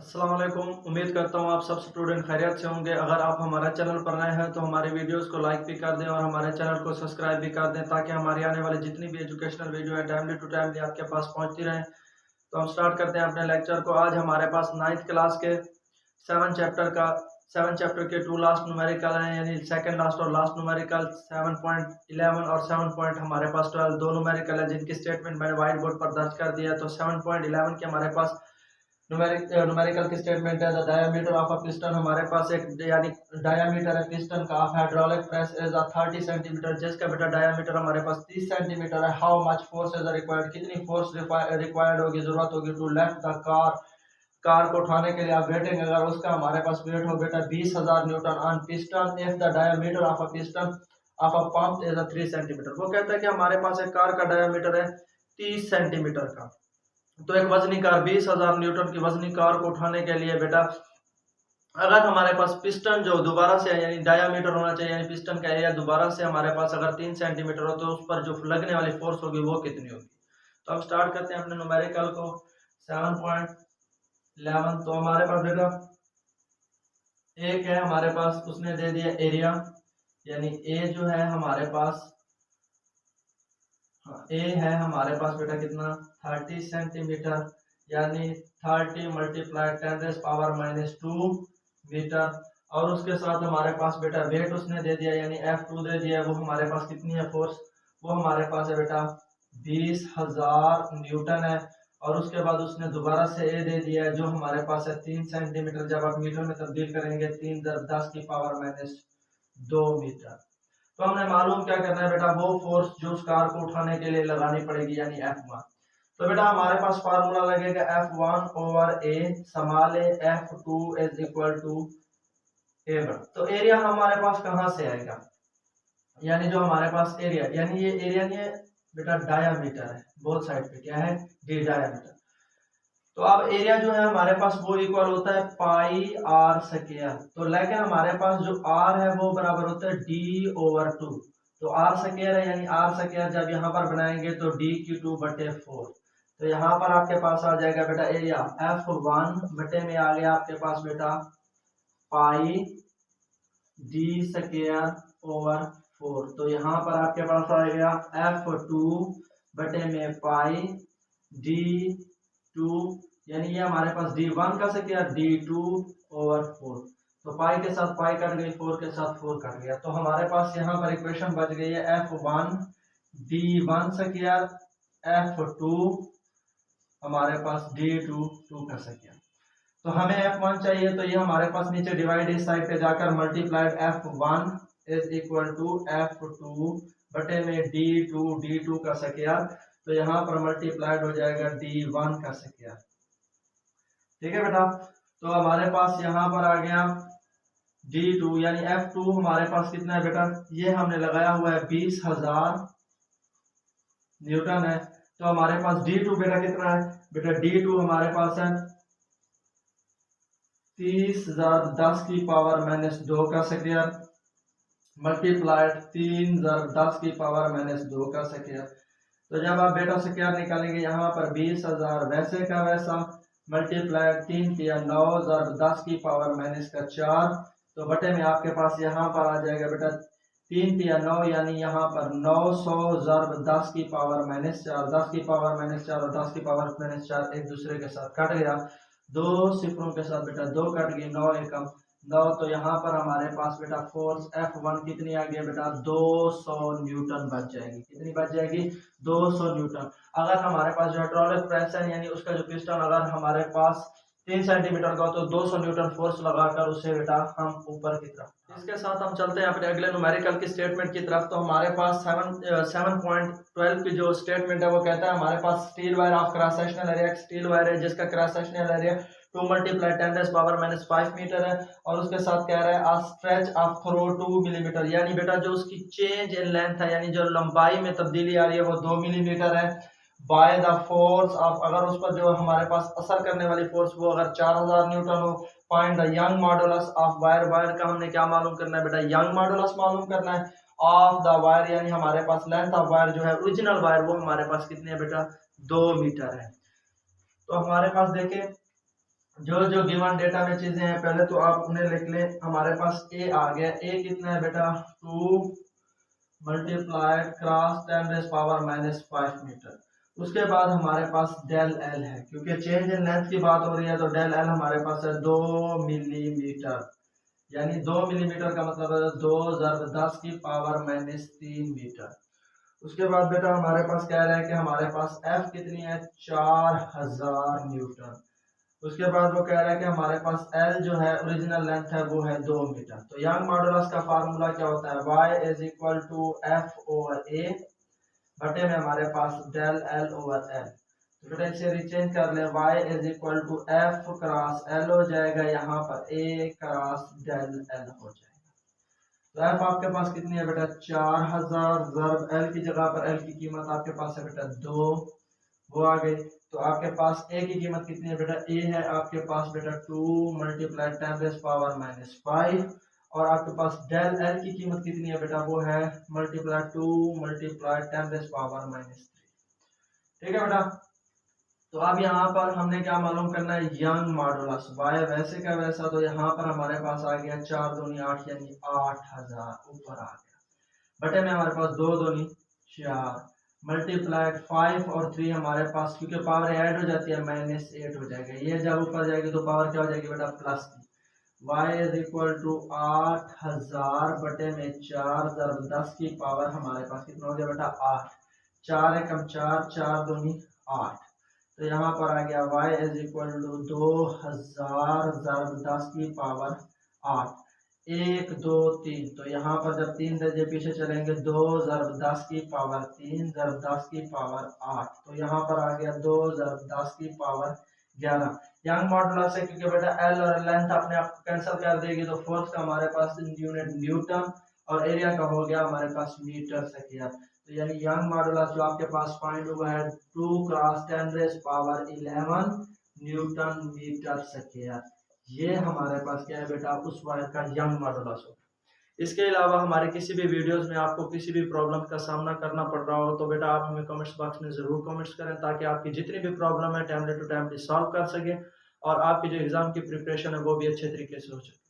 अस्सलाम वालेकुम। उम्मीद करता हूँ आप सब स्टूडेंट खैरियत से होंगे। अगर आप हमारे चैनल पर नए हैं तो हमारे वीडियोस को लाइक भी कर दें और हमारे चैनल को सब्सक्राइब भी कर दें ताकि हमारी आने वाली जितनी भी एजुकेशनल वीडियो है टाइमली टू टाइमली आपके पास पहुँचती रहें। तो हम स्टार्ट करते हैं अपने लेक्चर को। आज हमारे पास 9th क्लास के सेवन चैप्टर के 2 लास्ट न्यूमेरिकल हैं, यानी सेकंड लास्ट और लास्ट न्यूमेरिकल 7.11 और 7 पॉइंट हमारे पास 12 दो न्यूमेरिकल है जिनकी स्टेटमेंट मैंने व्हाइट बोर्ड पर दर्ज कर दिया है। तो 7.11 के हमारे पास न्यूमेरिकल की स्टेटमेंट है। The diameter of a piston, हमारे पास एक यानी डायमीटर है पिस्टन का of hydraulic press is 30 centimetre, जिसका बेटा डायमीटर हमारे पास 30 सेंटीमीटर है। How much force is required, कितनी फोर्स रिक्वायर्ड होगी, जरूरत होगी टू लेफ्ट द कार को उठाने के लिए आप वेटिंग, अगर उसका हमारे पास वेट हो बेटा 20,000 Newton on piston if the diameter of a piston of a pump is 3 centimetre. वो कहता है कि हमारे पास एक कार का डायमीटर है 30 सेंटीमीटर का, तो एक वजनी कार 20,000 न्यूटन की वजनी कार को उठाने के लिए बेटा अगर हमारे पास पिस्टन जो दोबारा से यानी डायामीटर होना चाहिए, यानी पिस्टन का एरिया दोबारा से हमारे पास अगर 3 सेंटीमीटर हो तो उस पर जो लगने वाली फोर्स होगी वो कितनी होगी। तो हम स्टार्ट करते हैं अपने न्यूमेरिकल को। 7.11 तो हमारे पास बेटा एक है हमारे पास, उसने दे दिया एरिया, यानी ए जो है हमारे पास, ए है हमारे पास बेटा कितना 30 सेंटीमीटर, यानी 30 मल्टीप्लाई 10⁻⁻² मीटर। और उसके साथ हमारे पास बेटा वेट उसने दे दिया, यानी F2 दे दिया। वो हमारे पास कितनी है फोर्स, वो हमारे पास है बेटा 20,000 न्यूटन है। और उसके बाद उसने दोबारा से ए दे दिया है जो हमारे पास है 3 सेंटीमीटर। जब आप मीटर में तब्दील करेंगे 3×10⁻⁻² मीटर। तो हमने मालूम क्या करना है बेटा, वो फोर्स जो उस कार को उठाने के लिए लगानी पड़ेगी, यानी F1। तो बेटा हमारे पास फार्मूला लगेगा F1/A small a, F2 is equal to A1। तो एरिया हमारे पास कहां से आएगा, यानी जो हमारे पास एरिया, यानी ये एरिया नहीं है बेटा, डायामीटर है, बोथ साइड पे क्या है, डी डायामीटर। तो अब एरिया जो है हमारे पास वो इक्वल होता है पाई आर स्क्वायर। तो लेकिन हमारे पास जो आर है वो बराबर होता है D/2। तो आर स्क्वायर है, यानी आर स्क्वायर जब यहाँ पर बनाएंगे तो D/2/4। तो यहाँ पर आपके पास आ जाएगा बेटा एरिया F1 बटे में आ गया आपके पास बेटा पाई D/4। तो यहाँ पर आपके पास आ गया F2 बटे में पाई D2, यानी ये हमारे पास D1 का स्क्वायर D2/4। तो पाई के साथ पाई कट गई, 4 के साथ 4 कट गया। तो हमारे पास यहाँ पर इक्वेशन बच गई है F1 D1 स्क्वायर, F2 हमारे पास D2 2 का स्क्वायर। तो हमें F1 चाहिए, तो ये हमारे पास नीचे डिवाइड इस साइड पे जाकर multiplied F1 is equal to F2 बटे में D2 का स्क्वायर। तो यहाँ पर मल्टीप्लाइड हो जाएगा D1 का स्क्वायर। ठीक है बेटा, तो हमारे पास यहाँ पर आ गया D2, यानी F2 हमारे पास कितना है बेटा, ये हमने लगाया हुआ है 20,000 न्यूटन है। तो हमारे पास D2 बेटा कितना है, बेटा D2 हमारे पास है 30,10⁻² का स्क्वायर मल्टीप्लाइड 3×10⁻² का स्क्वायर। तो जब आप बेटा स्क्वायर निकालेंगे यहाँ पर 20,000 वैसे का वैसा मल्टीप्लाइड 3×10⁻⁻4। तो बटे में आपके पास यहाँ पर आ जाएगा बेटा 3×9, यानी यहाँ पर 900 10⁻⁻4। 10⁻⁻4 और 10⁻⁻4 एक दूसरे के साथ कट गया, दो सिफरों के साथ बेटा 2 कट गई, 9 एकम 9। तो यहाँ पर हमारे पास बेटा फोर्स F1 कितनी आ गई बेटा 200 न्यूटन बच जाएगी। कितनी बच जाएगी, 200 न्यूटन। अगर हमारे पास जो हाइड्रोलिक प्रेस है, यानी उसका जो पिस्टन अगर हमारे पास 3 सेंटीमीटर का हो तो 200 न्यूटन फोर्स लगाकर उसे बेटा हम ऊपर की तरफ। इसके साथ हम चलते हैं अपने अगले न्यूमेरिकल की स्टेटमेंट की तरफ। तो हमारे पास 7.12 की जो स्टेटमेंट है वो कहता है हमारे पास steel wire of cross sectional area, steel wire है जिसका क्रॉस सेक्शनल एरिया 2 × 10⁻⁻5 मीटर है। और उसके साथ कह रहा है आ स्ट्रेच ऑफ थ्रो 2 मिलीमीटर, यानी बेटा जो उसकी चेंज इन लेंथ है, यानी जो लंबाई में तब्दीली आ रही है वो 2 मिलीमीटर है। बाय द फोर्स ऑफ, अगर उस पर जो हमारे पास असर करने वाली फोर्स वो अगर 4,000 न्यूटन हो। Find the young modulus of wire, wire का हमने क्या मालूम करना है बेटा, यंग मॉडुलस मालूम करना है ऑफ द वायर, यानी हमारे पास लेंथ ऑफ वायर जो है ओरिजिनल वायर वो हमारे पास कितनी है बेटा 2 मीटर है। तो हमारे पास देखें जो जो गिवन डेटा में चीजें हैं पहले तो आप उन्हें लिख लें। हमारे पास ए आ गया, ए कितना है बेटा 2 मल्टीप्लाइड क्रॉस 10⁻⁻5 मीटर। उसके बाद हमारे पास डेल एल है, क्योंकि चेंज इन लेंथ की बात हो रही है तो डेल एल हमारे पास है 2 मिलीमीटर, यानी 2 मिलीमीटर का मतलब है 2 ज़रब 10⁻³ मीटर। उसके बाद बेटा हमारे पास कह रहे हैं कि हमारे पास एफ कितनी है 4000 न्यूटन। उसके बाद वो कह रहा है कि हमारे पास एल जो है ओरिजिनल लेंथ है वो है 2 मीटर। तो यंग मॉडुलस का फार्मूला क्या होता है, y is equal to F over A बटे में हमारे पास डेल एल ओवर एल। तो बेटा इसे रिचेंज कर ले, y is equal to F cross L हो जाएगा, यहाँ पर a क्रॉस डेल एल हो जाएगा। तो एफ आपके पास कितनी है बेटा 4000 ज़रब एल की जगह पर एल की कीमत आपके पास है बेटा 2, वो आ गई। तो आपके पास ए की कीमत कितनी है बेटा, ए है आपके पास बेटा 2 मल्टीप्लाई 10⁻⁵ और आपके पास डेल एल की कीमत कितनी है बेटा, वो है मल्टीप्लाई 2 मल्टीप्लाई 10⁻⁻3। ठीक है बेटा। तो अब यहाँ पर हमने क्या मालूम करना है, यंग मॉडुलस वाई वैसे का वैसा। तो यहाँ पर हमारे पास आ गया 4 दूनी 8 यानी 8000 ऊपर आ गया, बटे में हमारे पास 2 दूनी 4 मल्टीप्लाइड 5 और 3 हमारे पास, क्योंकि पावर ऐड हो जाती है -8 हो जाएगा। ये जब ऊपर जाएगी तो पावर क्या हो जाएगी बेटा प्लस की। y इज इक्वल टू 8000 बटे में 4 ज़रब 10 की पावर हमारे पास कितना हो गया बेटा 8, 4 एकम 4, 4 दूनी 8। तो यहाँ पर आ गया y इज इक्वल टू 2000 ज़रब 10 की पावर 8, 1 2 3। तो यहाँ पर जब 3 दर्जे पीछे चलेंगे 2 ज़रब 10 की पावर 3 ज़रब 10 की पावर 8। तो यहाँ पर आ गया 2 ज़रब 10 की पावर 11। यंग मॉडुलस है क्योंकि बेटा एल और लेंथ अपने आप कैंसिल कर देगी, तो फोर्स का हमारे पास यूनिट न्यूटन और एरिया का हो गया हमारे पास मीटर स्क्वायर। तो यानी यंग मॉडुलस जो आपके पास फाइंड हुआ है 2 क्रॉस 10⁻11 न्यूटन मीटर स्क्वायर। ये हमारे पास क्या है बेटा उस वायर का यंग मॉडुलस हो। इसके अलावा हमारे किसी भी वीडियोस में आपको किसी भी प्रॉब्लम का सामना करना पड़ रहा हो तो बेटा आप हमें कमेंट्स बॉक्स में ज़रूर कमेंट्स करें, ताकि आपकी जितनी भी प्रॉब्लम है टाइमली टू टाइमली सॉल्व कर सके और आपकी जो एग्ज़ाम की प्रिपरेशन है वो भी अच्छे तरीके से हो सके।